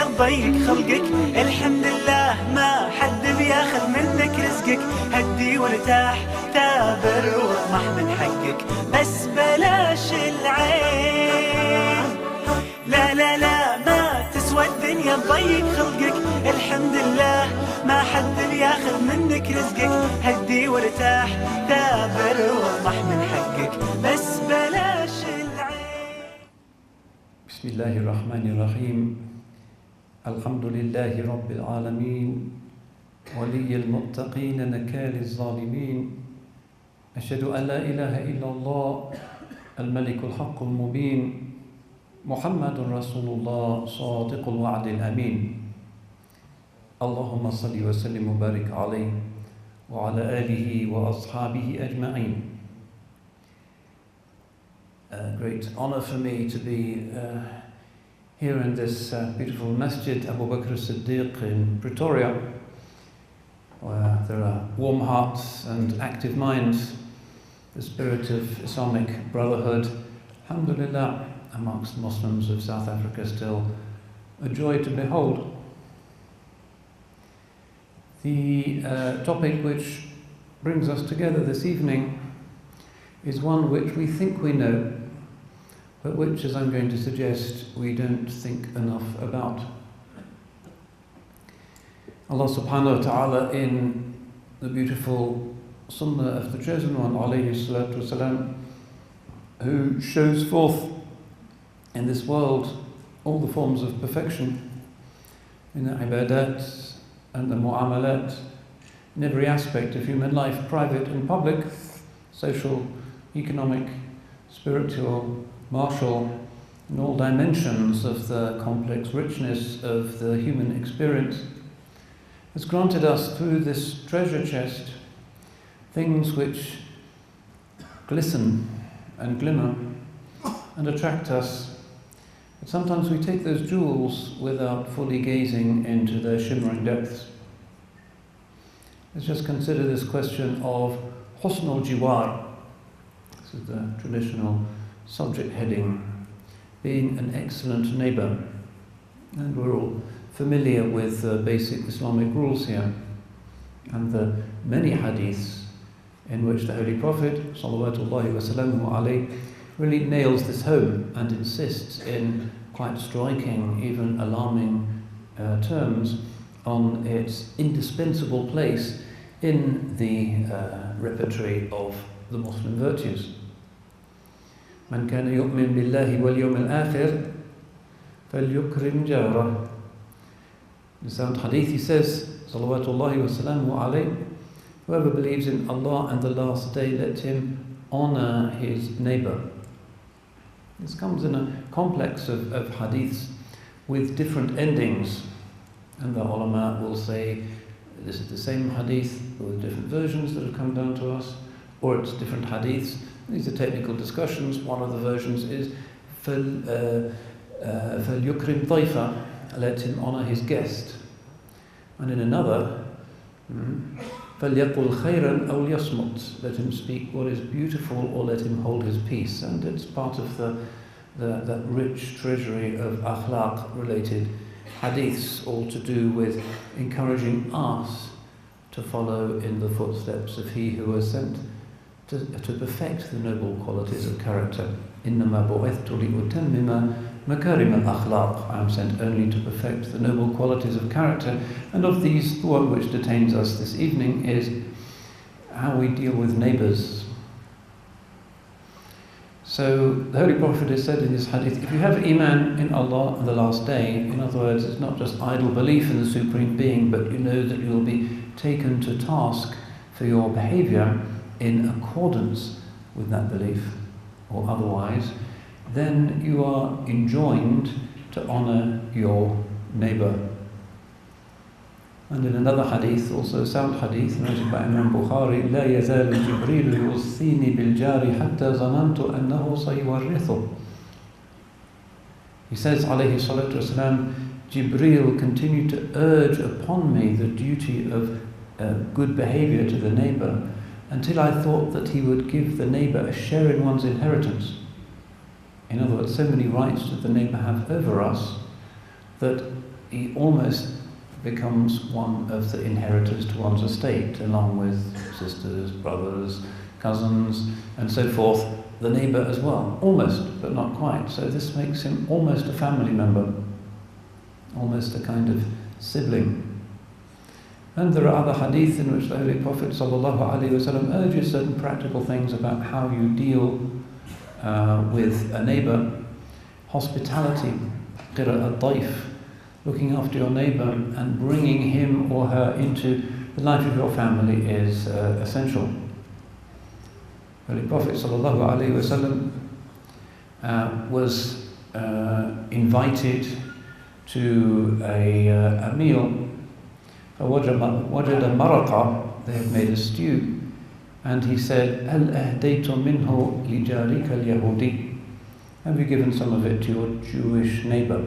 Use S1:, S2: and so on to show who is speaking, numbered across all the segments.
S1: الدنيا تضيق خلقك، الحمد لله ما حد بياخذ منك رزقك. هدي وارتاح ثابر واطمح من حقك، بس بلاش العين. لا لا لا ما تسوى الدنيا تضيق خلقك، الحمد لله ما حد بياخذ منك رزقك. هدي وارتاح ثابر واطمح من حقك، بس بلاش العين.
S2: بسم الله الرحمن الرحيم. الحمد لله رب العالمين، ولي المتقين نكال الظالمين. أشهد أن لا إله إلا الله الملك الحق المبين، محمد رسول الله صادق الوعد الأمين. اللهم صل وسلم وبارك عليه وعلى آله وأصحابه أجمعين. A great honor for me to be here in this beautiful masjid, Abu Bakr as-Siddiq in Pretoria, where there are warm hearts and active minds, the spirit of Islamic brotherhood, alhamdulillah, amongst Muslims of South Africa still a joy to behold. The topic which brings us together this evening is one which we think we know, but which, as I'm going to suggest, we don't think enough about. Allah subhanahu wa ta'ala, in the beautiful sunnah of the chosen one, alayhi salatu wasalam, who shows forth in this world all the forms of perfection in the ibadat and the mu'amalat, in every aspect of human life, private and public, social, economic, spiritual, martial, in all dimensions of the complex richness of the human experience, has granted us through this treasure chest things which glisten and glimmer and attract us. But sometimes we take those jewels without fully gazing into their shimmering depths. Let's just consider this question of husn al-jiwar. This is the traditional subject heading, being an excellent neighbour. And we're all familiar with the basic Islamic rules here, and the many hadiths in which the Holy Prophet salawatullahi wasalamu alayhi really nails this home and insists in quite striking, even alarming terms on its indispensable place in the repertory of the Muslim virtues. من كان يؤمن بالله واليوم الآخر فليكرم جاره. In the sound hadith he says, salawatullahi wasalamu alayhi, whoever believes in Allah and the last day, let him honor his neighbor. This comes in a complex of hadiths with different endings, and the ulama will say this is the same hadith with different versions that have come down to us, or it's different hadiths. These are technical discussions. One of the versions is فَلْيُكْرِمْ ضَيْفَ, let him honor his guest. And in another, فَلْيَقُلْ خَيْرًا أَوْ لْيَصْمُتْ, let him speak what is beautiful or let him hold his peace. And it's part of that rich treasury of akhlaq related hadiths, all to do with encouraging us to follow in the footsteps of he who was sent to perfect the noble qualities of character. إِنَّمَا بُعِثْتُ لِأُتَمِّمَ مَكَارِمَ الْأَخْلَاقِ, I am sent only to perfect the noble qualities of character. And of these, the one which detains us this evening is how we deal with neighbours. So the Holy Prophet has said in this hadith, if you have iman in Allah and the last day, in other words, it's not just idle belief in the Supreme Being, but you know that you will be taken to task for your behaviour in accordance with that belief, or otherwise, then you are enjoined to honour your neighbour. And in another hadith, also a sound hadith, narrated by Imam Bukhari, لا يزال جبريل يوصيني بالجار حتى ظننت أنه سيورثه. He says, alayhi salatu wasalam, Jibreel continued to urge upon me the duty of good behaviour to the neighbour, until I thought that he would give the neighbour a share in one's inheritance. In other words, so many rights did the neighbour have over us that he almost becomes one of the inheritors to one's estate, along with sisters, brothers, cousins, and so forth, the neighbour as well. Almost, but not quite. So this makes him almost a family member, almost a kind of sibling. And there are other hadith in which the Holy Prophet ﷺ urges certain practical things about how you deal with a neighbour. Hospitality, qira'at daif, looking after your neighbour and bringing him or her into the life of your family is essential. The Holy Prophet ﷺ was invited to a meal. فَوَجَدَ مَرَقًا, they had made a stew, and he said, هَلْ أَهْدَيْتُ مِنْهُ لِجَارِكَ الْيَهُودِي, have you given some of it to your Jewish neighbour?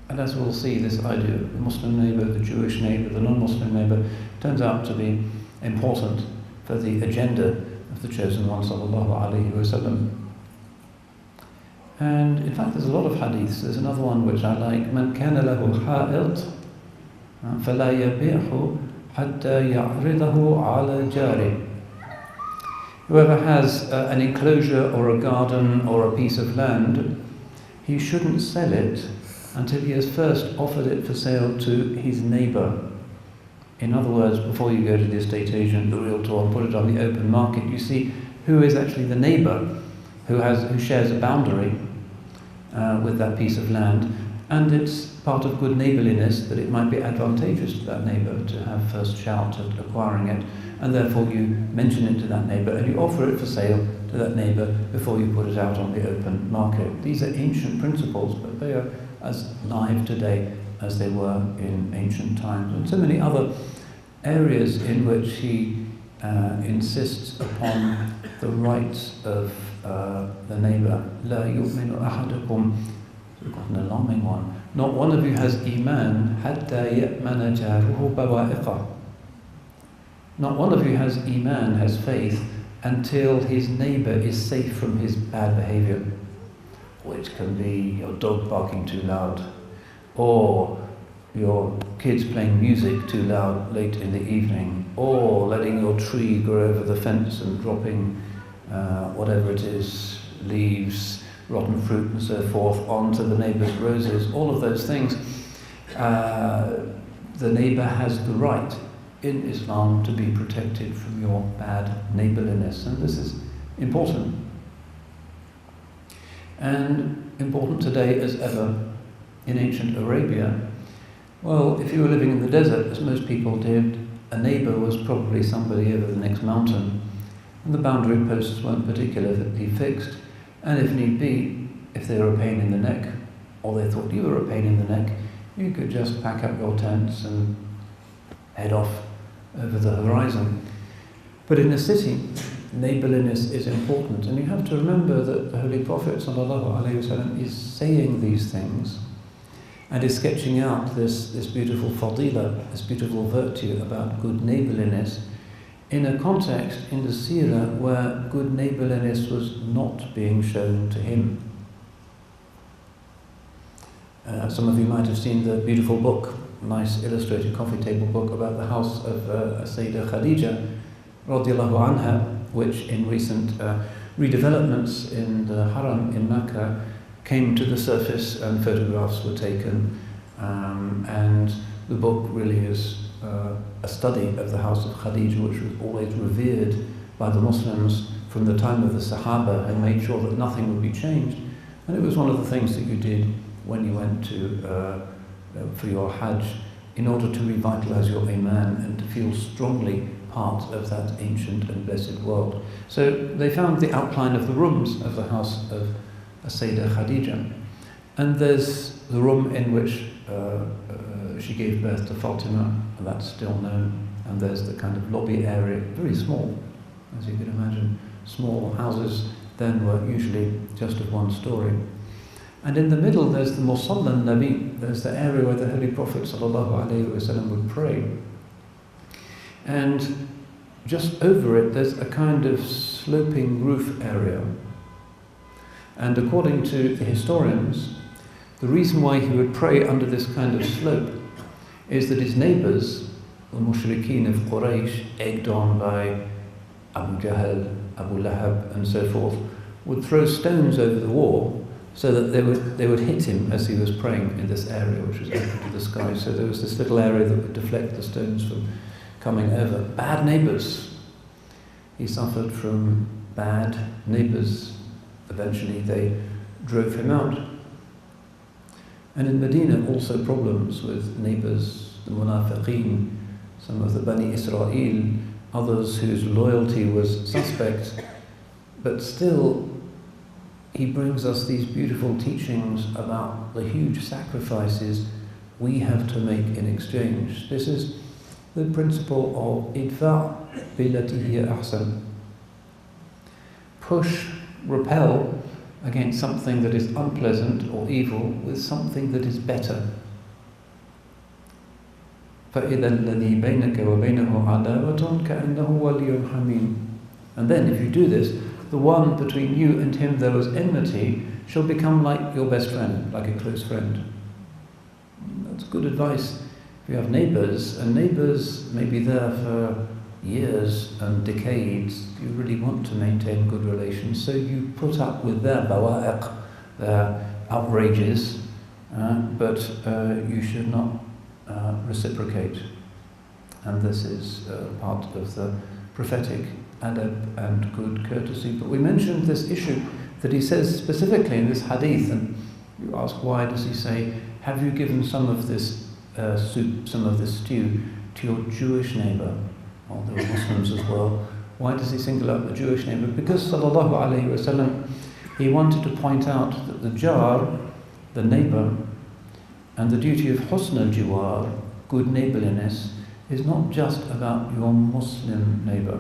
S2: And as we'll see, this idea of the Muslim neighbour, the Jewish neighbour, the non-Muslim neighbour, turns out to be important for the agenda of the chosen one, sallallahu alaihi wasallam. And in fact, there's a lot of hadiths. There's another one which I like. مَنْ كَانَ لَهُ حَائِطٌ فَلَا يَبِيعْهُ حَتَّى يَعْرِضَهُ عَلَى جَارِهِ. Whoever has an enclosure or a garden or a piece of land, he shouldn't sell it until he has first offered it for sale to his neighbour. In other words, before you go to the estate agent, the realtor, and put it on the open market, you see who is actually the neighbour who shares a boundary with that piece of land, and it's part of good neighbourliness that it might be advantageous to that neighbour to have first shout at acquiring it, and therefore you mention it to that neighbour and you offer it for sale to that neighbour before you put it out on the open market. These are ancient principles, but they are as live today as they were in ancient times. And so many other areas in which he insists upon the rights of the neighbour. لا يؤمن أحدكم, we've got an alarming one. Not one of you has iman حتى يأمن جاره بوائقه. Not one of you has iman, has faith, until his neighbour is safe from his bad behaviour, which can be your dog barking too loud, or your kids playing music too loud late in the evening, or letting your tree grow over the fence and dropping whatever it is, leaves, rotten fruit and so forth, onto the neighbour's roses. All of those things, the neighbour has the right in Islam to be protected from your bad neighbourliness, and this is important. And important today as ever in ancient Arabia. Well, if you were living in the desert, as most people did, a neighbour was probably somebody over the next mountain, and the boundary posts weren't particularly fixed, and if need be, if they were a pain in the neck, or they thought you were a pain in the neck, you could just pack up your tents and head off over the horizon. But in a city, neighbourliness is important, and you have to remember that the Holy Prophet ﷺ is saying these things and is sketching out this beautiful fadila, this beautiful virtue about good neighbourliness in a context in the seerah where good neighbourliness was not being shown to him. Some of you might have seen the beautiful book, nice illustrated coffee table book about the house of Sayyidah Khadija radiallahu anha, which in recent redevelopments in the Haram in Mecca came to the surface and photographs were taken, and the book really is a study of the house of Khadija, which was always revered by the Muslims from the time of the Sahaba, and made sure that nothing would be changed. And it was one of the things that you did when you went to for your Hajj, in order to revitalize your Iman and to feel strongly part of that ancient and blessed world. So they found the outline of the rooms of the house of Sayyidah Khadija, and there's the room in which she gave birth to Fatima, and that's still known, and there's the kind of lobby area, very small, as you can imagine. Small houses then were usually just of one story. And in the middle there's the Musalla Nabi, there's the area where the Holy Prophet ﷺ would pray. And just over it there's a kind of sloping roof area. And according to the historians, The reason why he would pray under this kind of slope is that his neighbours, the mushrikeen of Quraysh, egged on by Abu Jahl, Abu Lahab and so forth, would throw stones over the wall so that they would hit him as he was praying in this area which was open to the sky. So there was this little area that would deflect the stones from coming over. Bad neighbours. He suffered from bad neighbours. Eventually they drove him out. And in Medina also problems with neighbours, the Munafiqeen, some of the Bani Israel, others whose loyalty was suspect, but still he brings us these beautiful teachings about the huge sacrifices we have to make in exchange. This is the principle of idfa' billati hiya ahsan. Push, repel against something that is unpleasant or evil with something that is better. فَإِذَا الَّذِي بَيْنَكَ وَبَيْنَهُ عَدَاوَةٌ كَأَنَّهُ وَلِيٌّ حَمِيمٌ. And then if you do this, the one between you and him there was enmity shall become like your best friend, like a close friend. That's good advice. If you have neighbours, and neighbours may be there for years and decades, you really want to maintain good relations, so you put up with their bawa'iq, their outrages, but you should not reciprocate. And this is part of the prophetic adab and good courtesy. But we mentioned this issue that he says specifically in this hadith, and you ask why does he say, have you given some of this soup, some of this stew to your Jewish neighbour? Well, there were Muslims as well. Why does he single out the Jewish neighbour? Because sallallahu alayhi wa sallam, he wanted to point out that the jar, the neighbour, and the duty of husn al-jiwar, good neighbourliness, is not just about your Muslim neighbour.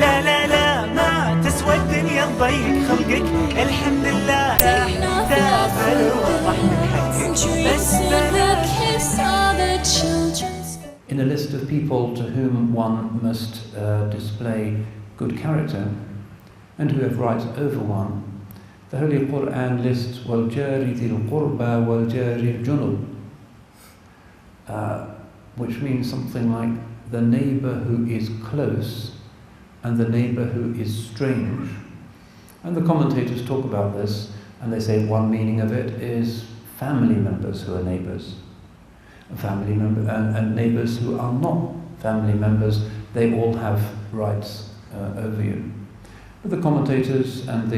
S1: لا لا لا ما تسوى الدنيا تضيق خلقك الحمد لله تافل وضح من حقك بس
S2: In a list of people to whom one must display good character and who have rights over one, the Holy Quran lists وَالْجَارِ ذِي الْقُرْبَى وَالْجَارِ الْجُنُبِ, which means something like the neighbour who is close and the neighbour who is strange. And the commentators talk about this, and they say one meaning of it is family members who are neighbours. Family member and neighbours who are not family members, they all have rights over you. But the commentators and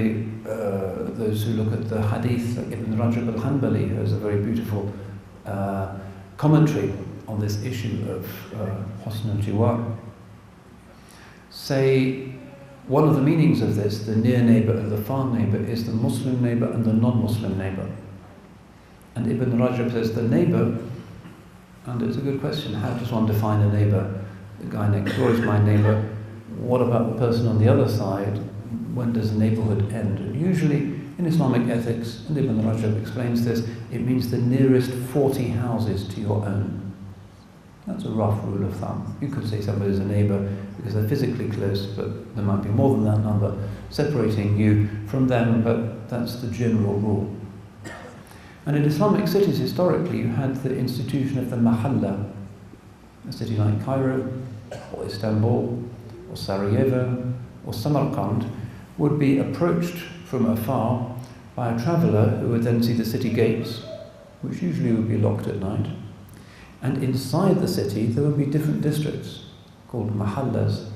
S2: those who look at the hadith, like Ibn Rajab al-Hanbali has a very beautiful commentary on this issue of husn al-jiwar, say one of the meanings of this, the near neighbour and the far neighbour, is the Muslim neighbour and the non-Muslim neighbour. And Ibn Rajab says the neighbour, and it's a good question, how does one define a neighbour? The guy next door is my neighbour. What about the person on the other side? When does neighbourhood end? And usually in Islamic ethics, and Ibn Rajab explains this, it means the nearest 40 houses to your own. That's a rough rule of thumb. You could say somebody's a neighbour because they're physically close, but there might be more than that number separating you from them, but that's the general rule. And in Islamic cities, historically, you had the institution of the mahalla. A city like Cairo, or Istanbul, or Sarajevo, or Samarkand would be approached from afar by a traveller who would then see the city gates, which usually would be locked at night. And inside the city, there would be different districts called mahallas.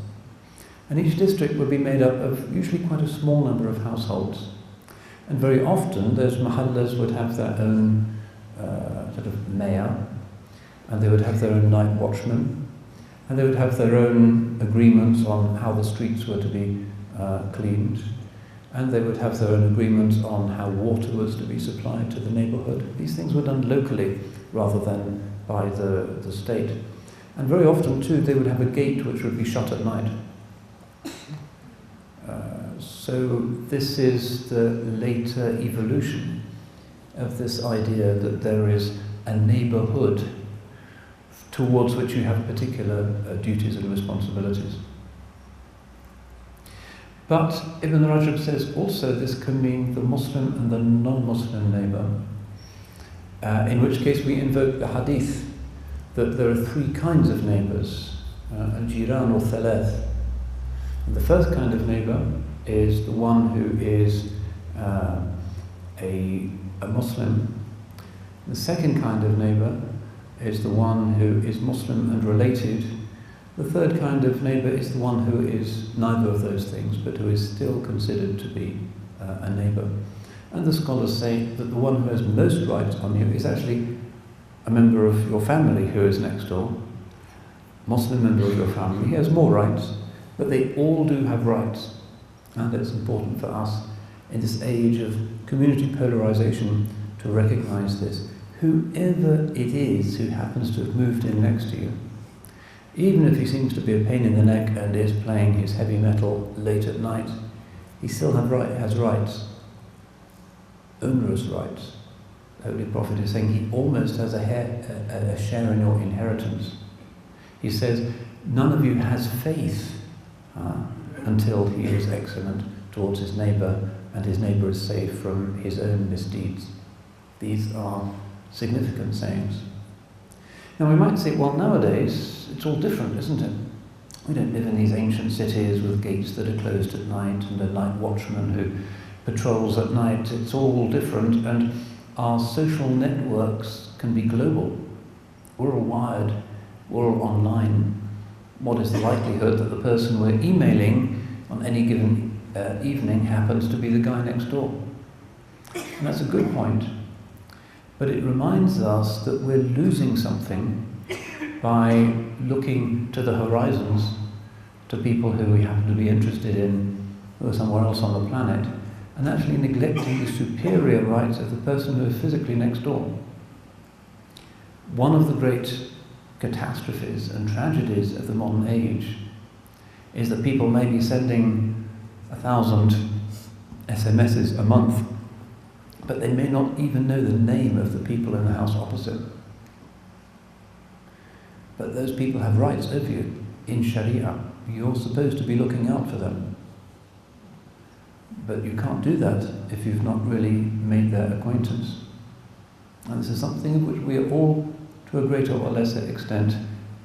S2: And each district would be made up of usually quite a small number of households. And very often, those mahallas would have their own sort of mayor, and they would have their own night watchman, and they would have their own agreements on how the streets were to be cleaned, and they would have their own agreements on how water was to be supplied to the neighbourhood. These things were done locally rather than by the state. And very often too they would have a gate which would be shut at night. So this is the later evolution of this idea that there is a neighbourhood towards which you have particular duties and responsibilities. But Ibn Rajab says also this can mean the Muslim and the non-Muslim neighbour, in which case we invoke the hadith that there are three kinds of neighbours, al-jiran or thalath. And the first kind of neighbour is the one who is a Muslim. The second kind of neighbour is the one who is Muslim and related. The third kind of neighbour is the one who is neither of those things, but who is still considered to be a neighbour. And the scholars say that the one who has most rights on you is actually a member of your family who is next door, Muslim member of your family. He has more rights, but they all do have rights. And it's important for us in this age of community polarisation to recognise this. Whoever it is who happens to have moved in next to you, even if he seems to be a pain in the neck and is playing his heavy metal late at night, he still has rights, onerous rights. The Holy Prophet is saying he almost has a share in your inheritance. He says, none of you has faith until he is excellent towards his neighbour and his neighbour is safe from his own misdeeds. These are significant sayings. Now we might say, well, nowadays it's all different, isn't it? We don't live in these ancient cities with gates that are closed at night and a night watchman who patrols at night. It's all different, and our social networks can be global. We're all wired, we're all online. What is the likelihood that the person we're emailing on any given evening happens to be the guy next door? And that's a good point. But it reminds us that we're losing something by looking to the horizons, to people who we happen to be interested in, who are somewhere else on the planet, and actually neglecting the superior rights of the person who is physically next door. One of the great catastrophes and tragedies of the modern age is that people may be sending 1,000 SMSs a month, but they may not even know the name of the people in the house opposite. But those people have rights over you. In Sharia, you're supposed to be looking out for them. But you can't do that if you've not really made their acquaintance. And this is something of which we are all, to a greater or lesser extent,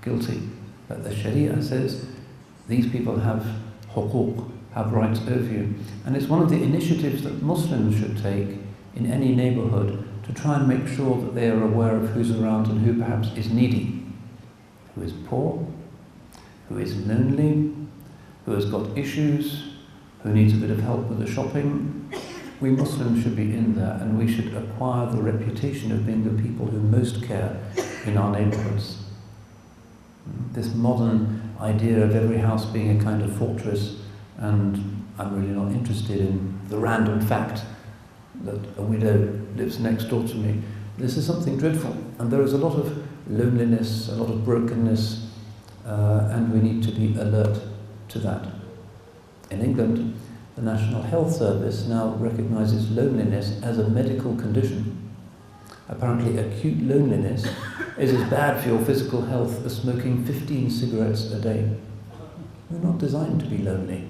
S2: guilty. But the Sharia says these people have huquq, have rights over you. And it's one of the initiatives that Muslims should take in any neighbourhood to try and make sure that they are aware of who's around and who perhaps is needy, who is poor, who is lonely, who has got issues, who needs a bit of help with the shopping. We Muslims should be in there, and we should acquire the reputation of being the people who most care in our neighbourhoods. This modern idea of every house being a kind of fortress, and I'm really not interested in the random fact that a widow lives next door to me. This is something dreadful, and there is a lot of loneliness, a lot of brokenness, and we need to be alert to that. In England, the National Health Service now recognises loneliness as a medical condition. Apparently acute loneliness is as bad for your physical health as smoking 15 cigarettes a day. We're not designed to be lonely.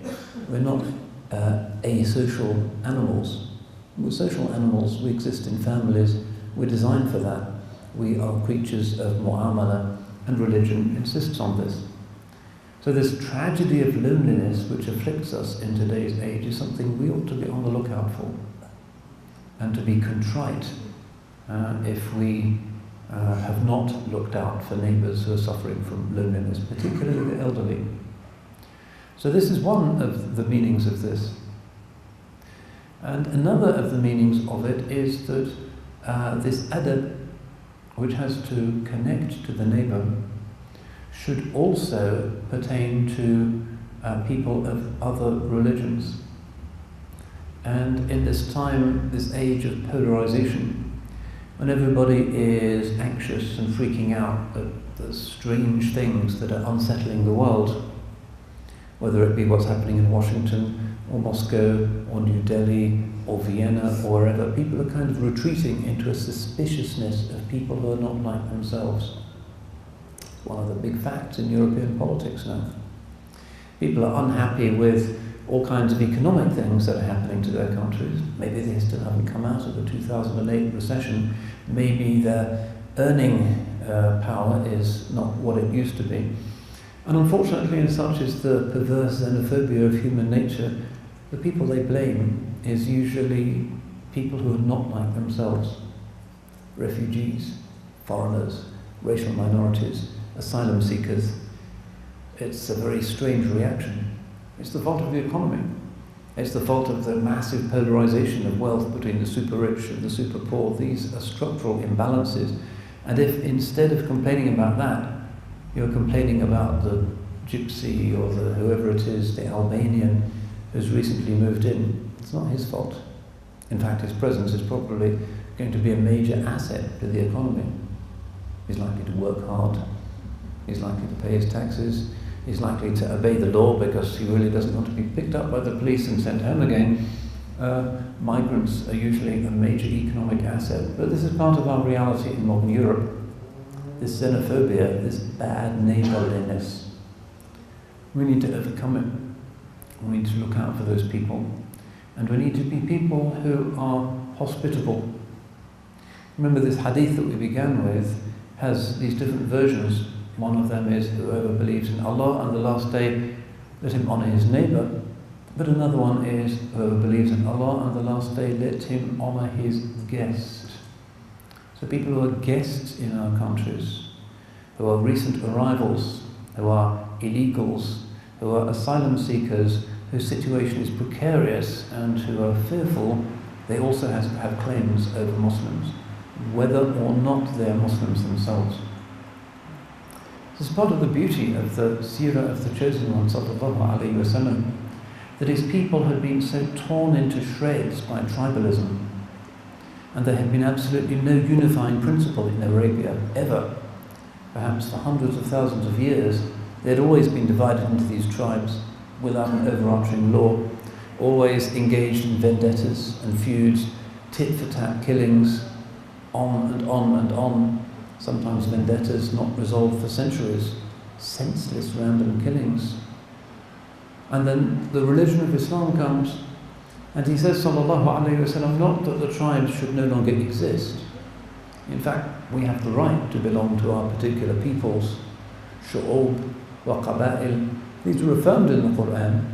S2: We're not asocial animals. We're social animals, we exist in families, we're designed for that. We are creatures of mu'amala, and religion insists on this. So this tragedy of loneliness which afflicts us in today's age is something we ought to be on the lookout for, and to be contrite if we have not looked out for neighbours who are suffering from loneliness, particularly the elderly. So this is one of the meanings of this. And another of the meanings of it is that this adab, which has to connect to the neighbour, should also pertain to people of other religions. And in this time, this age of polarisation, when everybody is anxious and freaking out at the strange things that are unsettling the world, whether it be what's happening in Washington, or Moscow, or New Delhi, or Vienna, or wherever, people are kind of retreating into a suspiciousness of people who are not like themselves. One of the big facts in European politics now. People are unhappy with all kinds of economic things that are happening to their countries. Maybe they still haven't come out of the 2008 recession. Maybe their earning power is not what it used to be. And unfortunately, and such is the perverse xenophobia of human nature, the people they blame is usually people who are not like themselves. Refugees, foreigners, racial minorities, asylum seekers. It's a very strange reaction. It's the fault of the economy. It's the fault of the massive polarization of wealth between the super rich and the super poor. These are structural imbalances. And if instead of complaining about that, you're complaining about the gypsy or the whoever it is, the Albanian who's recently moved in, it's not his fault. In fact, his presence is probably going to be a major asset to the economy. He's likely to work hard. He's likely to pay his taxes. He's likely to obey the law because he really doesn't want to be picked up by the police and sent home again. Migrants are usually a major economic asset, but this is part of our reality in modern Europe. This xenophobia, this bad neighbourliness. We need to overcome it. We need to look out for those people. And we need to be people who are hospitable. Remember, this hadith that we began with has these different versions. One of them is, whoever believes in Allah and the last day, let him honour his neighbour. But another one is, whoever believes in Allah and the last day, let him honour his guest. So people who are guests in our countries, who are recent arrivals, who are illegals, who are asylum seekers, whose situation is precarious and who are fearful, they also have claims over Muslims, whether or not they are Muslims themselves. This is part of the beauty of the seerah of the Chosen One, sallallahu alaihi wasallam, that his people had been so torn into shreds by tribalism, and there had been absolutely no unifying principle in Arabia, ever. Perhaps for hundreds of thousands of years, they had always been divided into these tribes without an overarching law, always engaged in vendettas and feuds, tit-for-tat killings, on and on and on, sometimes vendettas not resolved for centuries, senseless random killings. And then the religion of Islam comes, and he says, sallallahu alayhi wasallam, not that the tribes should no longer exist. In fact, we have the right to belong to our particular peoples, shu'ub wa qaba'il. These were affirmed in the Quran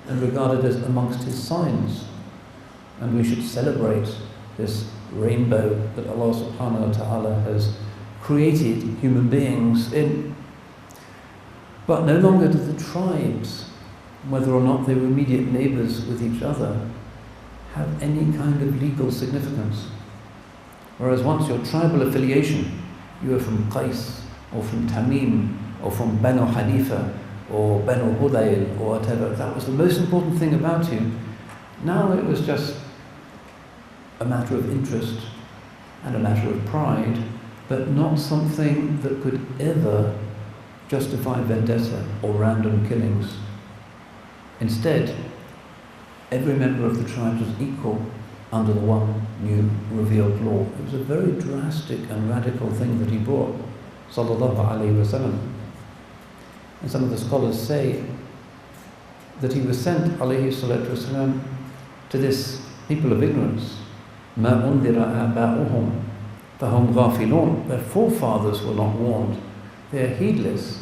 S2: and regarded as amongst his signs. And we should celebrate this rainbow that Allah subhanahu wa ta'ala has created human beings in. But no longer do the tribes, whether or not they were immediate neighbours with each other, have any kind of legal significance. Whereas once your tribal affiliation, you are from Qais, or from Tamim, or from Banu Hanifa, or Banu Hudayl, or whatever, that was the most important thing about you. Now it was just a matter of interest and a matter of pride, but not something that could ever justify vendetta or random killings. Instead, every member of the tribes was equal under the one new revealed law. It was a very drastic and radical thing that he brought, sallallahu alaihi wasallam. And some of the scholars say that he was sent, alayhi salatu wasalam, to this people of ignorance. مَا أُنذِرَ آبَاؤُهُمْ فَهُمْ غَافِلُونَ. Their forefathers were not warned. They are heedless.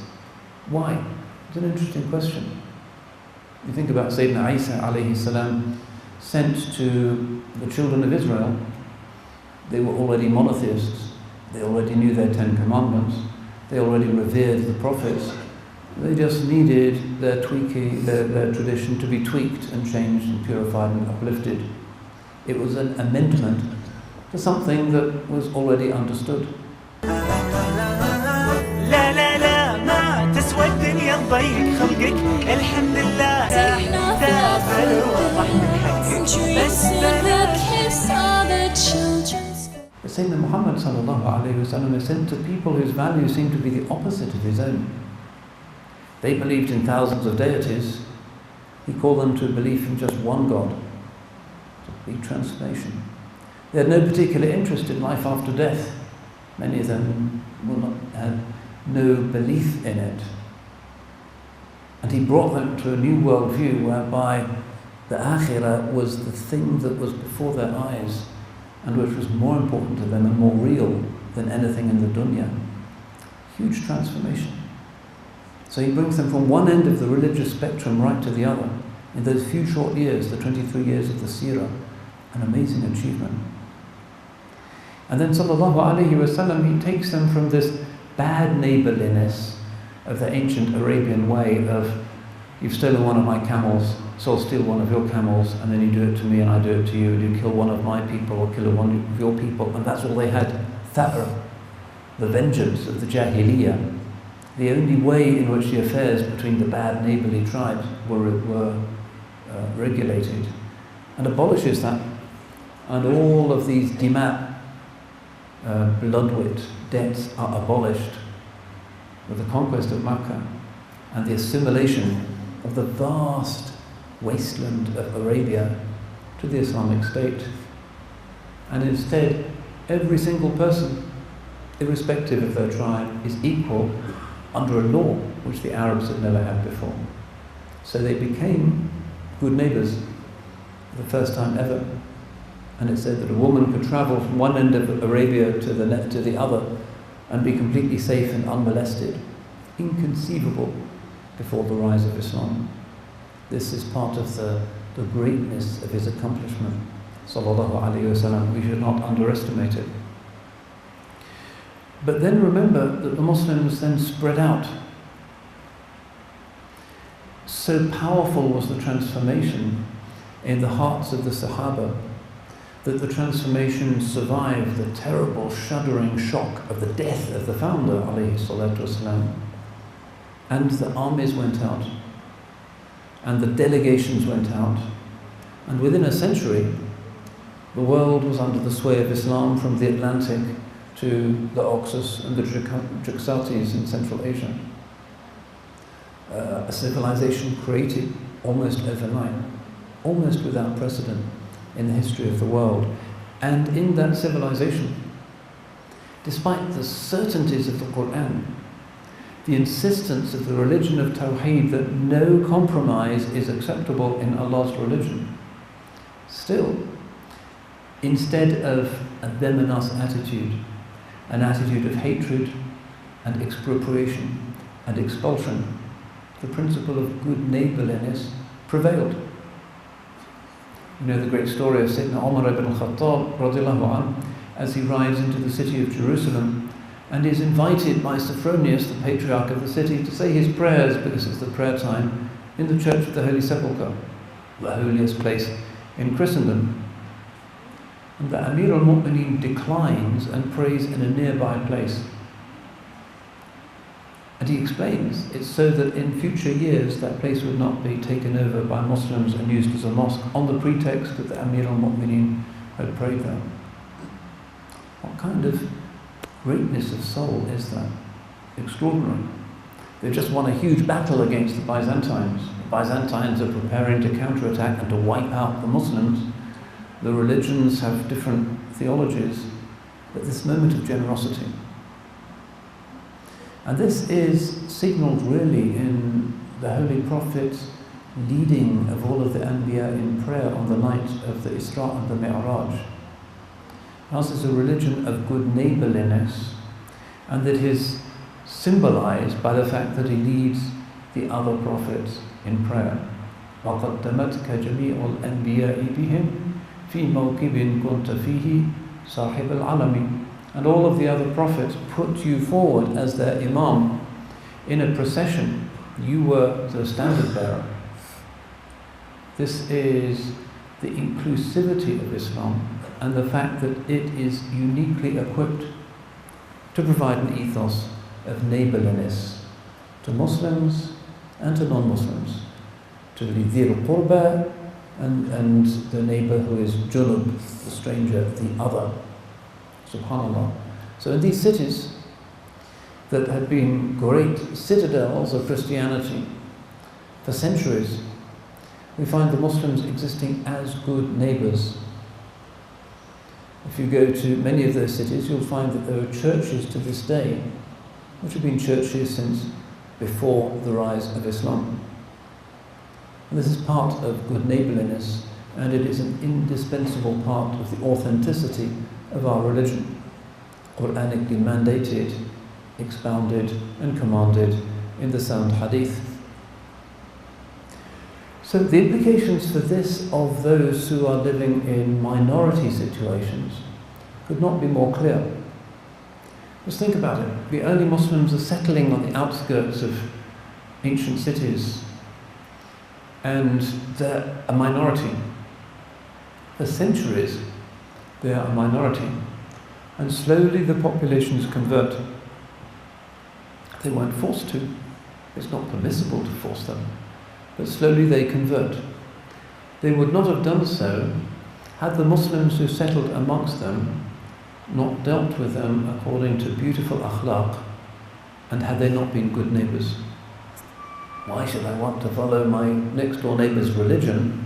S2: Why? It's an interesting question. You think about Sayyidina Isa alayhi salam, sent to the children of Israel. They were already monotheists. They already knew their 10 commandments. They already revered the prophets. They just needed their tradition to be tweaked and changed and purified and uplifted. It was an amendment to something that was already understood.
S1: تسوى الدنيا تضيق خلقك الحمد لله تافر وضح من حقك بس
S2: Sayyidina Muhammad sallallahu alayhi wasallam is sent to people whose values seem to be the opposite of his own. They believed in thousands of deities. He called them to belief in just one God. It's a big transformation. They had no particular interest in life after death. Many of them will not have no belief in it. And he brought them to a new worldview whereby the akhirah was the thing that was before their eyes and which was more important to them and more real than anything in the dunya. Huge transformation. So he brings them from one end of the religious spectrum right to the other. In those few short years, the 23 years of the seerah, an amazing achievement. And then sallallahu alayhi wasallam, he takes them from this bad neighbourliness of the ancient Arabian way of, you've stolen one of my camels, so I'll steal one of your camels, and then you do it to me and I do it to you, and you kill one of my people or kill one of your people, and that's all they had. Tha'r, the vengeance of the Jahiliyyah, the only way in which the affairs between the bad neighbourly tribes were regulated, and abolishes that. And all of these dimat, blood-wit debts are abolished with the conquest of Makkah and the assimilation of the vast wasteland of Arabia to the Islamic State. And instead, every single person, irrespective of their tribe, is equal under a law which the Arabs had never had before. So they became good neighbours for the first time ever. And it said that a woman could travel from one end of Arabia to the other and be completely safe and unmolested. Inconceivable before the rise of Islam. This is part of the greatness of his accomplishment, sallallahu alayhi wasallam. We should not underestimate it. But then remember that the Muslims then spread out. So powerful was the transformation in the hearts of the Sahaba that the transformation survived the terrible shuddering shock of the death of the founder, alayhi salatu wasalam. And the armies went out, and the delegations went out, and within a century the world was under the sway of Islam, from the Atlantic to the Oxus and the Jaxartes in Central Asia. A civilization created almost overnight, almost without precedent in the history of the world. And in that civilization, despite the certainties of the Quran, the insistence of the religion of Tawheed that no compromise is acceptable in Allah's religion, still, instead of a them and us attitude, an attitude of hatred and expropriation and expulsion, the principle of good neighbourliness prevailed. You know the great story of Sayyidina Umar ibn al-Khattab radiallahu anhu, as he rides into the city of Jerusalem and is invited by Sophronius, the patriarch of the city, to say his prayers, because it's the prayer time in the Church of the Holy Sepulchre, the holiest place in Christendom. And the Amir al-Mu'mineen declines and prays in a nearby place. And he explains it's so that in future years that place would not be taken over by Muslims and used as a mosque on the pretext that the Amir al-Mu'mineen had prayed there. What kind of greatness of soul is that? Extraordinary. They've just won a huge battle against the Byzantines. The Byzantines are preparing to counterattack and to wipe out the Muslims. The religions have different theologies, but this moment of generosity. And this is signalled really in the Holy Prophet's leading of all of the Anbiya in prayer on the night of the Isra and the Mi'raj. Ours is a religion of good neighbourliness, and that is symbolised by the fact that he leads the other prophets in prayer. وَقَدَّمَتْكَ جَمِيعُ الْأَنْبِيَاءِ بِهِمْ فِي مَوْكِبٍ كُنْتَ فِيهِ صَاحِبَ الْعَلَمِ. And all of the other prophets put you forward as their imam in a procession. You were the standard bearer. This is the inclusivity of Islam and the fact that it is uniquely equipped to provide an ethos of neighbourliness to Muslims and to non-Muslims, to the dhil qurba and the neighbour who is junub, the stranger, the other. Subhanallah. So in these cities that had been great citadels of Christianity for centuries, we find the Muslims existing as good neighbours. If you go to many of those cities, you'll find that there are churches to this day, which have been churches since before the rise of Islam. And this is part of good neighbourliness, and it is an indispensable part of the authenticity of our religion, Quranically mandated, expounded and commanded in the sound hadith. So the implications for this of those who are living in minority situations could not be more clear. Just think about it. The early Muslims are settling on the outskirts of ancient cities, and they're a minority. For centuries, they are a minority. And slowly the populations convert. They weren't forced to. It's not permissible to force them. But slowly they convert. They would not have done so had the Muslims who settled amongst them not dealt with them according to beautiful akhlaq, and had they not been good neighbours. Why should I want to follow my next door neighbour's religion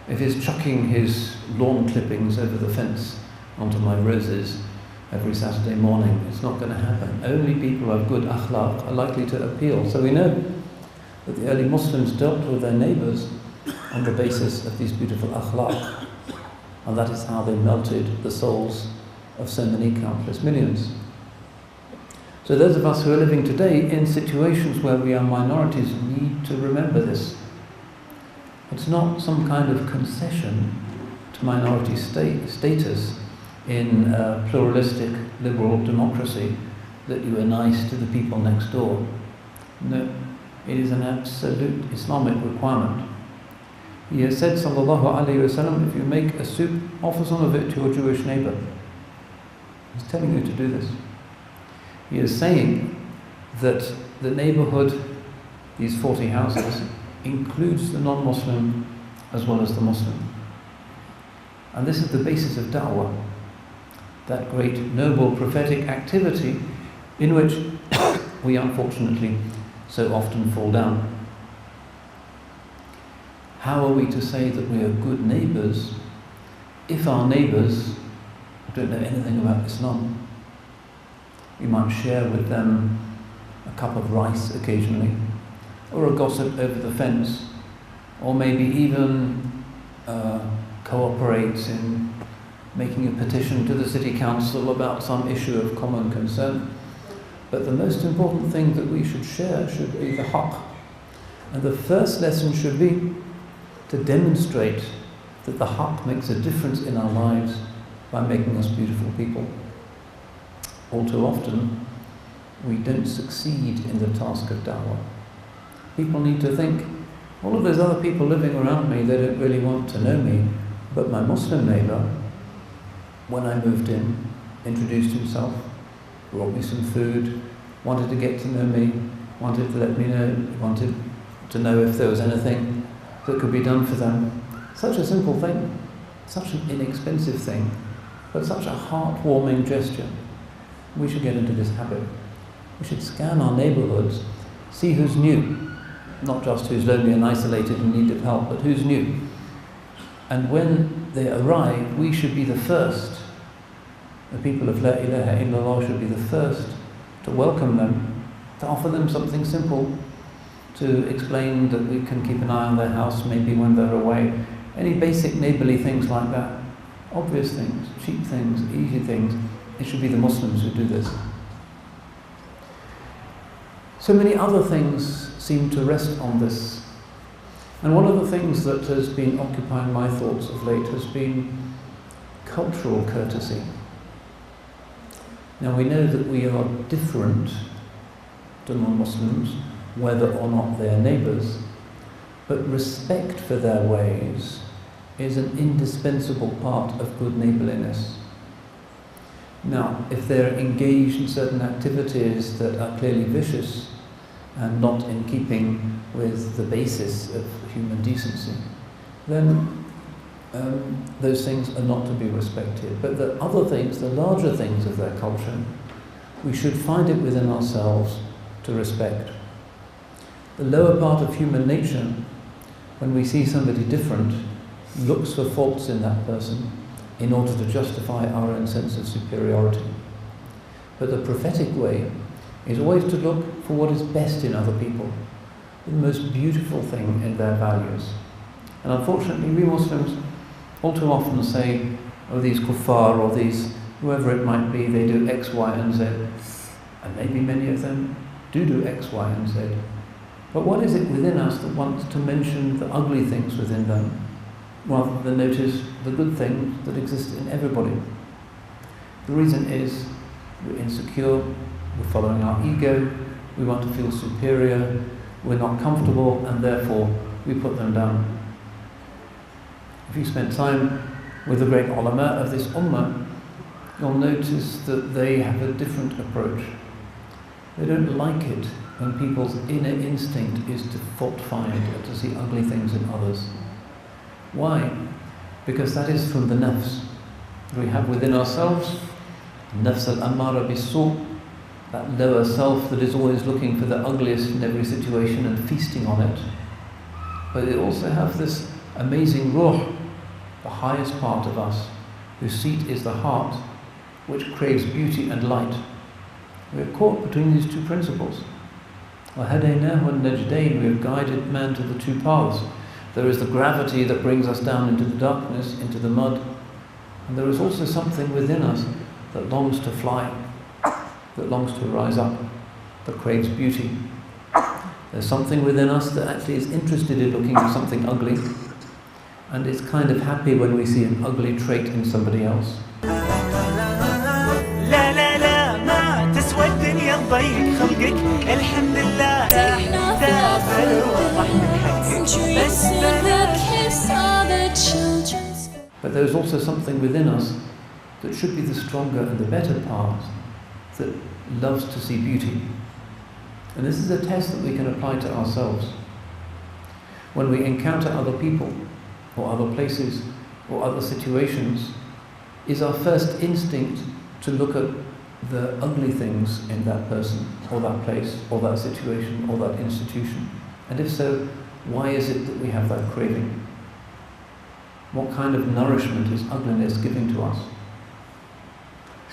S2: if he's chucking his lawn clippings over the fence onto my roses every Saturday morning? It's not going to happen. Only people who have good akhlaq are likely to appeal. So we know that the early Muslims dealt with their neighbours on the basis of these beautiful akhlaq, and that is how they melted the souls of so many countless millions. So those of us who are living today in situations where we are minorities need to remember this. It's not some kind of concession to minority status in a pluralistic liberal democracy that you are nice to the people next door. No, it is an absolute Islamic requirement. He has said, sallallahu alayhi wa sallam, if you make a soup, offer some of it to your Jewish neighbour. He's telling you to do this. He is saying that the neighbourhood, these 40 houses, includes the non-Muslim as well as the Muslim. And this is the basis of da'wah, that great noble prophetic activity in which we unfortunately so often fall down. How are we to say that we are good neighbours if our neighbours don't know anything about Islam? We might share with them a cup of rice occasionally, or a gossip over the fence, or maybe even cooperate in making a petition to the city council about some issue of common concern. But the most important thing that we should share should be the haqq. And the first lesson should be to demonstrate that the haqq makes a difference in our lives by making us beautiful people. All too often, we don't succeed in the task of da'wah. People need to think, all of those other people living around me, they don't really want to know me, but my Muslim neighbour, when I moved in, introduced himself, brought me some food, wanted to get to know me, wanted to let me know, wanted to know if there was anything that could be done for them. Such a simple thing, such an inexpensive thing, but such a heartwarming gesture. We should get into this habit. We should scan our neighbourhoods, see who's new, not just who's lonely and isolated and need of help, but who's new. And when they arrive, we should be the first. The people of La ilaha illallah should be the first to welcome them, to offer them something simple, to explain that we can keep an eye on their house maybe when they're away. Any basic neighbourly things like that. Obvious things, cheap things, easy things. It should be the Muslims who do this. So many other things seem to rest on this. And one of the things that has been occupying my thoughts of late has been cultural courtesy. Now we know that we are different to non-Muslims, whether or not they are neighbours, but respect for their ways is an indispensable part of good neighbourliness. Now, if they're engaged in certain activities that are clearly vicious and not in keeping with the basis of human decency, then those things are not to be respected. But the other things, the larger things of their culture, we should find it within ourselves to respect. The lower part of human nature, when we see somebody different, looks for faults in that person in order to justify our own sense of superiority. But the prophetic way is always to look for what is best in other people, the most beautiful thing in their values. And unfortunately, we Muslims all too often say, oh, these kuffar or these, whoever it might be, they do X, Y, and Z. And maybe many of them do X, Y, and Z. But what is it within us that wants to mention the ugly things within them, rather than notice the good things that exist in everybody? The reason is we're insecure, we're following our ego, we want to feel superior, we're not comfortable, and therefore we put them down. If you spend time with the great ulama of this ummah, you'll notice that they have a different approach. They don't like it when people's inner instinct is to fault find or to see ugly things in others. Why? Because that is from the nafs. We have within ourselves nafs al-ammara bis-su', that lower self that is always looking for the ugliest in every situation and feasting on it. But they also have this amazing ruh, the highest part of us, whose seat is the heart, which craves beauty and light. We are caught between these two principles. وَهَدَيْنَاهُ النَّجْدَيْنِ, we have guided man to the two paths. There is the gravity that brings us down into the darkness, into the mud, and there is also something within us that longs to fly, that longs to rise up, that craves beauty. There's something within us that actually is interested in looking at something ugly, and is kind of happy when we see an ugly trait in somebody else.
S1: لا لا لا ما تسوى الدنيا تضيق خلقك الحمد لله تافل وضح من حقك بس
S2: But there is also something within us that should be the stronger and the better part, that loves to see beauty. And this is a test that we can apply to ourselves. When we encounter other people or other places or other situations, is our first instinct to look at the ugly things in that person or that place or that situation or that institution? And if so, why is it that we have that craving? What kind of nourishment is ugliness giving to us?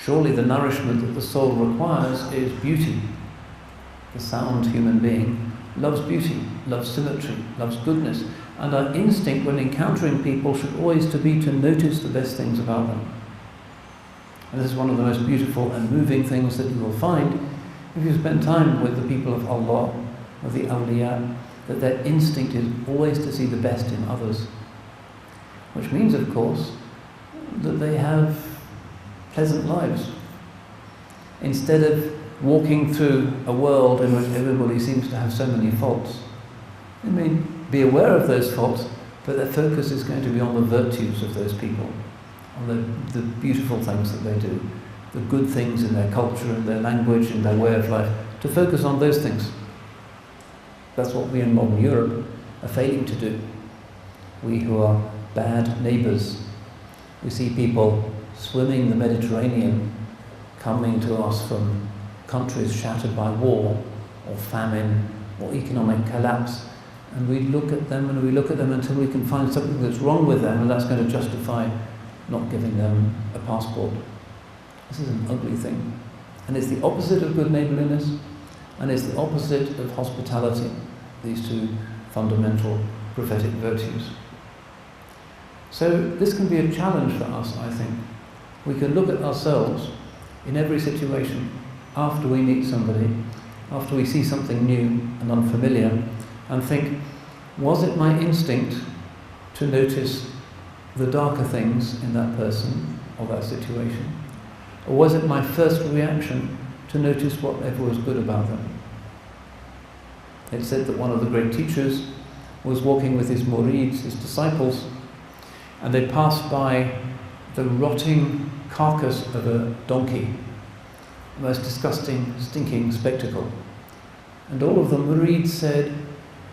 S2: Surely the nourishment that the soul requires is beauty. The sound human being loves beauty, loves symmetry, loves goodness, and our instinct when encountering people should always be to notice the best things about them. And this is one of the most beautiful and moving things that you will find if you spend time with the people of Allah, of the awliya, that their instinct is always to see the best in others. Which means, of course, that they have pleasant lives. Instead of walking through a world in which everybody seems to have so many faults, they may be aware of those faults, but their focus is going to be on the virtues of those people, on the beautiful things that they do, the good things in their culture and their language and their way of life, to focus on those things. That's what we in modern Europe are failing to do. We who are bad neighbours, we see people swimming the Mediterranean, coming to us from countries shattered by war or famine or economic collapse, and we look at them and we look at them until we can find something that's wrong with them, and that's going to justify not giving them a passport. This is an ugly thing, and it's the opposite of good neighbourliness, and it's the opposite of hospitality, these two fundamental prophetic virtues. So this can be a challenge for us, I think. We can look at ourselves in every situation, after we meet somebody, after we see something new and unfamiliar, and think, was it my instinct to notice the darker things in that person or that situation? Or was it my first reaction to notice whatever was good about them? It's said that one of the great teachers was walking with his murids, his disciples, and they passed by the rotting carcass of a donkey, the most disgusting, stinking spectacle. And all of the murids said,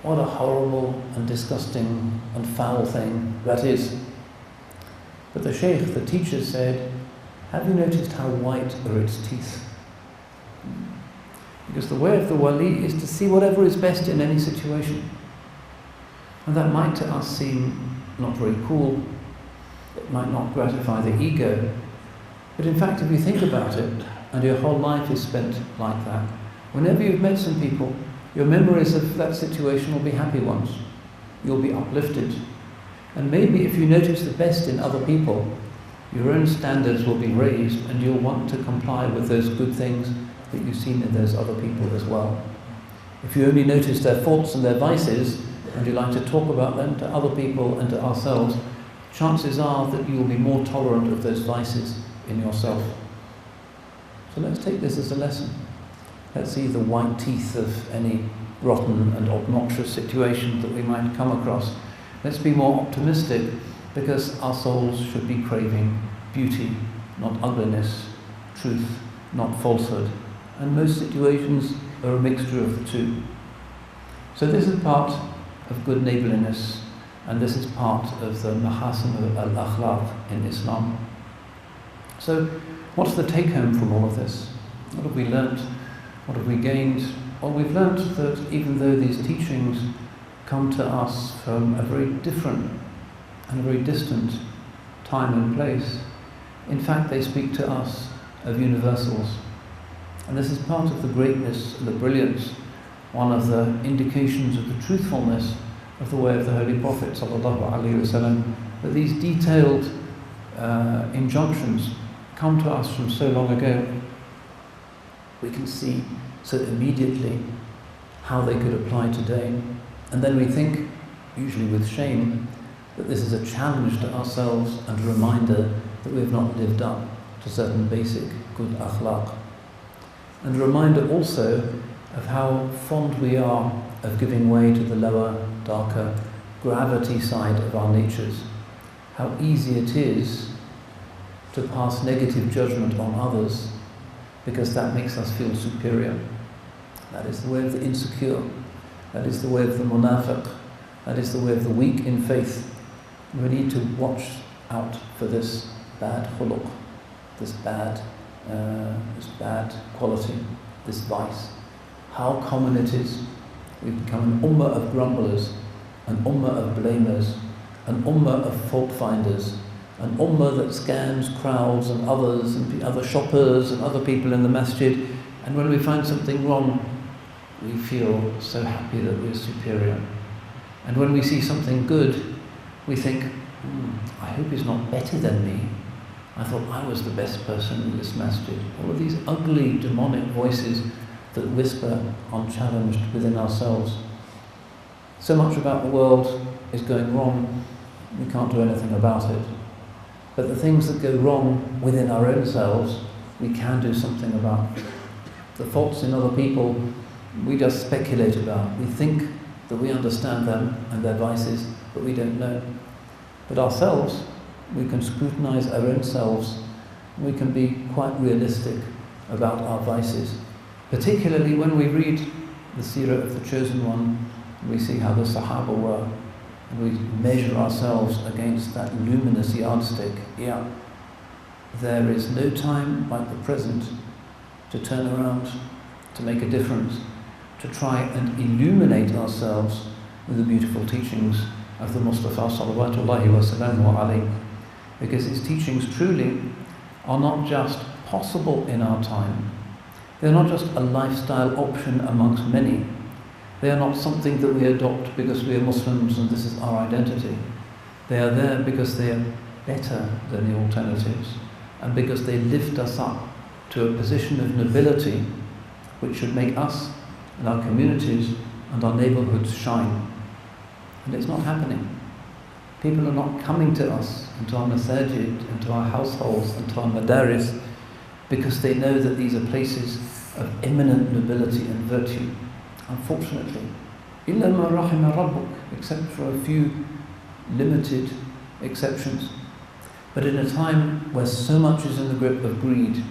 S2: what a horrible and disgusting and foul thing that is. But the sheikh, the teacher, said, have you noticed how white are its teeth? Because the way of the wali is to see whatever is best in any situation. And that might to us seem not very cool, it might not gratify the ego, but in fact if you think about it, and your whole life is spent like that, whenever you've met some people Your memories of that situation will be happy ones. You'll be uplifted. And maybe if you notice the best in other people, your own standards will be raised and you'll want to comply with those good things that you've seen in those other people as well. If you only notice their faults and their vices, and you like to talk about them to other people and to ourselves, chances are that you will be more tolerant of those vices in yourself. So let's take this as a lesson. Let's see the white teeth of any rotten and obnoxious situation that we might come across. Let's be more optimistic, because our souls should be craving beauty, not ugliness, truth, not falsehood. And most situations are a mixture of the two. So this is part of good neighbourliness, and this is part of the mahasin al-akhlaq in Islam. So what's the take home from all of this? What have we learnt? What have we gained? Well, we've learnt that even though these teachings come to us from a very different and a very distant time and place, in fact they speak to us of universals. And this is part of the greatness and the brilliance, one of the indications of the truthfulness of the way of the Holy Prophet ﷺ, that these detailed injunctions come to us from so long ago. We can see so immediately how they could apply today. And then we think, usually with shame, that this is a challenge to ourselves and a reminder that we have not lived up to certain basic good akhlaq. And a reminder also of how fond we are of giving way to the lower, darker, gravity side of our natures. How easy it is to pass negative judgment on others because that makes us feel superior. That is the way of the insecure. That is the way of the munafiq. That is the way of the weak in faith. We need to watch out for this bad khuluq, this bad quality, this vice. How common it is. We've become an ummah of grumblers, an ummah of blamers, an ummah of fault finders, an ummah that scams crowds and others and other shoppers and other people in the masjid. And when we find something wrong, we feel so happy that we're superior. And when we see something good, we think, I hope he's not better than me. I thought I was the best person in this masjid. All of these ugly, demonic voices that whisper unchallenged within ourselves. So much about the world is going wrong, we can't do anything about it. But the things that go wrong within our own selves, we can do something about. The faults in other people, we just speculate about. We think that we understand them and their vices, but we don't know. But ourselves, we can scrutinize our own selves. We can be quite realistic about our vices. Particularly when we read the seerah of the Chosen One, we see how the Sahaba were, and we measure ourselves against that luminous yardstick. Yeah, there is no time like the present to turn around, to make a difference, to try and illuminate ourselves with the beautiful teachings of the Mustafa salawatullahi wa salamu alayhi. Because his teachings truly are not just possible in our time. They're not just a lifestyle option amongst many. They are not something that we adopt because we are Muslims and this is our identity. They are there because they are better than the alternatives, and because they lift us up to a position of nobility which should make us and our communities and our neighbourhoods shine. And it's not happening. People are not coming to us, into our masajid, into our households, into our madaris, because they know that these are places of eminent nobility and virtue. Unfortunately, إِلَّا مَا رَحِمَ رَبُّكَ, except for a few limited exceptions. But in a time where so much is in the grip of greed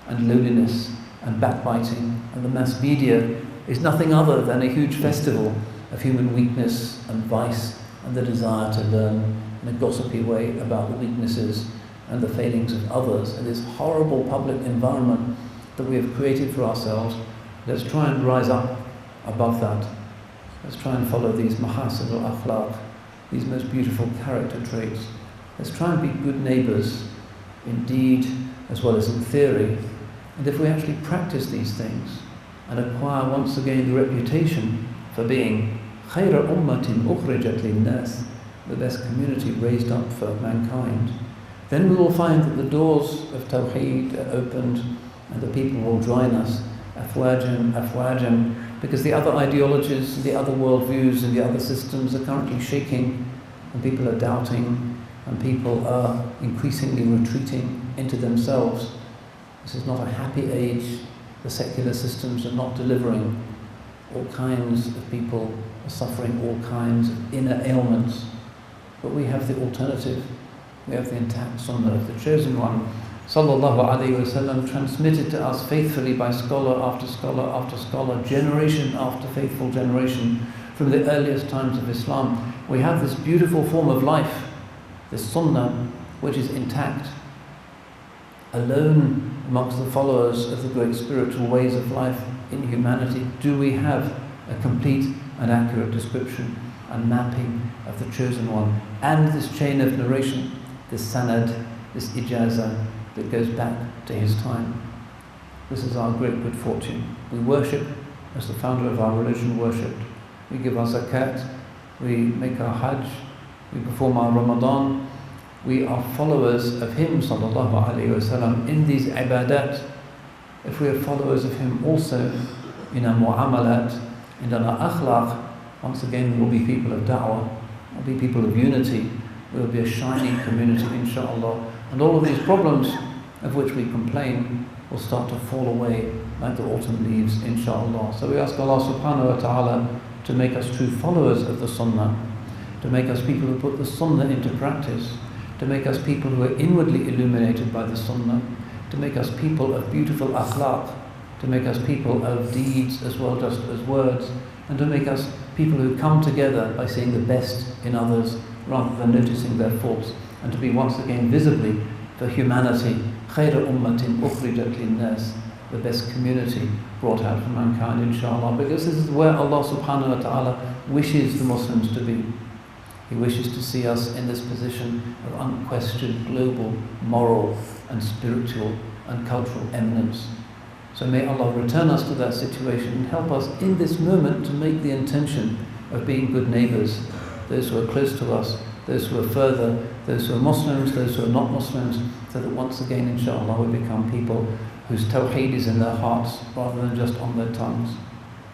S2: and lowliness and backbiting, and the mass media is nothing other than a huge festival of human weakness and vice and the desire to learn in a gossipy way about the weaknesses and the failings of others, and this horrible public environment that we have created for ourselves. Let's try and rise up above that. Let's try and follow these mahasin al-akhlaq, these most beautiful character traits. Let's try and be good neighbours in deed as well as in theory. And if we actually practice these things, and acquire once again the reputation for being خَيْرَ أُمَّةٍ أُخْرِجَتْ لِلنَّاسِ, the best community raised up for mankind, then we will find that the doors of Tawheed are opened and the people will join us, afwajan, because the other ideologies, the other worldviews and the other systems are currently shaking, and people are doubting, and people are increasingly retreating into themselves. This is not a happy age. The secular systems are not delivering. All kinds of people are suffering all kinds of inner ailments. But we have the alternative. We have the intact Sunnah of the Chosen One, sallallahu alaihi wasallam, transmitted to us faithfully by scholar after scholar after scholar, generation after faithful generation, from the earliest times of Islam. We have this beautiful form of life, this Sunnah, which is intact. Alone amongst the followers of the great spiritual ways of life in humanity do we have a complete and accurate description and mapping of the Chosen One, and this chain of narration, this sanad, this ijazah that goes back to his time. This is our great good fortune. We worship as the founder of our religion worshipped. We give our zakat, we make our hajj, we perform our Ramadan. We are followers of him, sallallahu alayhi wasallam, in these ibadat. If we are followers of him also in our mu'amalat, in our akhlaq, once again we will be people of da'wah, we'll be people of unity, we will be a shining community, inshaAllah. And all of these problems of which we complain will start to fall away like the autumn leaves, inshaAllah. So we ask Allah subhanahu wa ta'ala to make us true followers of the Sunnah, to make us people who put the Sunnah into practice, to make us people who are inwardly illuminated by the Sunnah, to make us people of beautiful akhlaq, to make us people of deeds as well just as words, and to make us people who come together by seeing the best in others rather than noticing their faults, and to be once again visibly for humanity, خَيْرَ أُمَّةٍ أُخْرِجَتْ لِلنَّاسِ, the best community brought out for mankind, inshallah, because this is where Allah subhanahu wa ta'ala wishes the Muslims to be. He wishes to see us in this position of unquestioned global, moral and spiritual and cultural eminence. So may Allah return us to that situation and help us in this moment to make the intention of being good neighbours, those who are close to us, those who are further, those who are Muslims, those who are not Muslims, so that once again, inshallah, we become people whose tawheed is in their hearts rather than just on their tongues.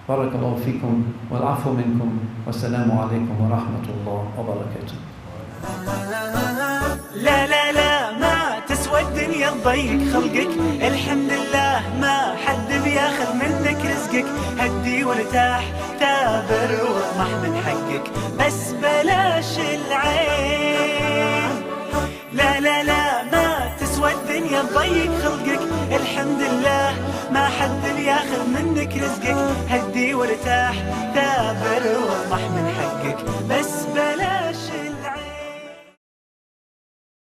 S2: بارك الله فيكم والعفو منكم والسلام عليكم ورحمة الله وبركاته.
S1: لا لا لا ما تسوى الدنيا تضيق خلقك، الحمد لله ما حد بياخذ منك رزقك، هدي وارتاح تابر واطمح من حقك، بس بلاش العين. لا لا لا ما تسوى الدنيا تضيق خلقك، الحمد لله ما حد بياخذ منك رزقك، هدي وارتاح تابر